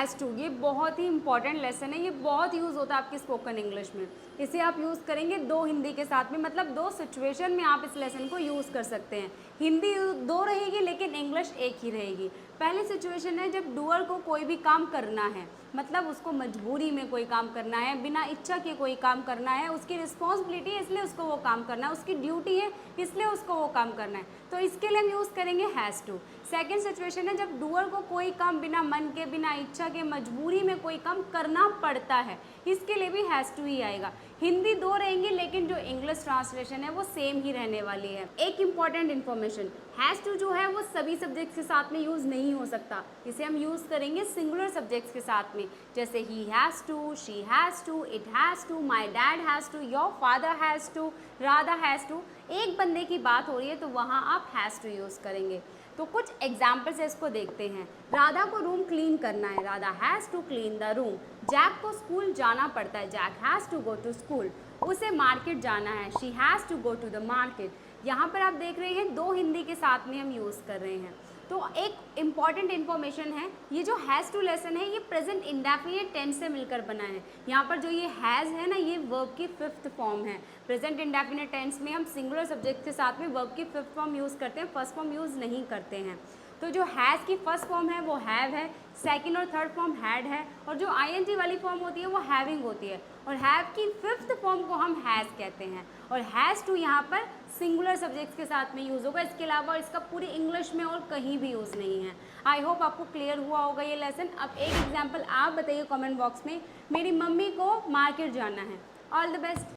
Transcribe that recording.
Has to, ये बहुत ही important lesson है, ये बहुत यूज़ होता है आपकी स्पोकन इंग्लिश में। इसे आप यूज़ करेंगे दो हिंदी के साथ में, मतलब दो सिचुएशन में आप इस लेसन को यूज़ कर सकते हैं। हिंदी दो रहेगी लेकिन इंग्लिश एक ही रहेगी। पहली सिचुएशन है जब डूअर को कोई भी काम करना है, मतलब उसको मजबूरी में कोई काम करना है, बिना इच्छा के कोई काम करना है, उसकी रिस्पॉन्सिबिलिटी है इसलिए उसको वो काम करना है, उसकी ड्यूटी है इसलिए उसको वो काम करना है, तो इसके लिए हम यूज़ करेंगे हैज़ टू। सेकेंड सिचुएशन है जब डूअर को कोई काम बिना मन के, बिना इच्छा के, मजबूरी में कोई काम करना पड़ता है, इसके लिए भी हैज़ टू ही आएगा। हिंदी दो रहेंगी लेकिन जो इंग्लिश ट्रांसलेशन है वो सेम ही रहने वाली है। एक इम्पॉर्टेंट इन्फॉर्मेशन, हैज़ टू जो है वो सभी सब्जेक्ट्स के साथ में यूज़ नहीं हो सकता, इसे हम यूज़ करेंगे सिंगुलर सब्जेक्ट्स के साथ में, जैसे ही has to, she has to, it has to, my dad has to, your father has to, Radha has to. एक बंदे की बात हो रही है तो वहाँ आप हैज़ टू यूज़ करेंगे। तो कुछ एग्जाम्पल्स इसको देखते हैं। राधा को रूम क्लीन करना है, Radha has to clean the room. Jack को स्कूल जाना पड़ता है, Jack has to go to school. उसे मार्केट जाना है, she has to go to the market. यहाँ पर आप देख रहे हैं दो हिंदी के साथ में हम यूज़ कर रहे हैं। तो एक इम्पॉर्टेंट इन्फॉर्मेशन है, ये जो हैज़ टू लेसन है ये प्रेजेंट इंडेफिनिट टेंस से मिलकर बना है। यहाँ पर जो ये हैज़ है ना, ये वर्ब की फिफ्थ फॉर्म है। प्रेजेंट इंडेफिनिट टेंस में हम सिंगुलर सब्जेक्ट के साथ में वर्ब की फिफ्थ फॉर्म यूज़ करते हैं, फर्स्ट फॉर्म यूज़ नहीं करते हैं। तो जो हैज़ की फर्स्ट फॉर्म है वो हैव है, सेकंड और थर्ड फॉर्म हैड है, और जो आईएनजी वाली फॉर्म होती है वो हैविंग होती है, और हैव की फिफ्थ फॉर्म को हम हैज़ कहते हैं। और हैज़ टू यहाँ पर सिंगुलर सब्जेक्ट्स के साथ में यूज़ होगा, इसके अलावा इसका पूरी इंग्लिश में और कहीं भी यूज़ नहीं है। आई होप आपको क्लियर हुआ होगा ये लेसन। अब एक एग्जाम्पल आप बताइए कॉमेंट बॉक्स में, मेरी मम्मी को मार्केट जाना है। All the best.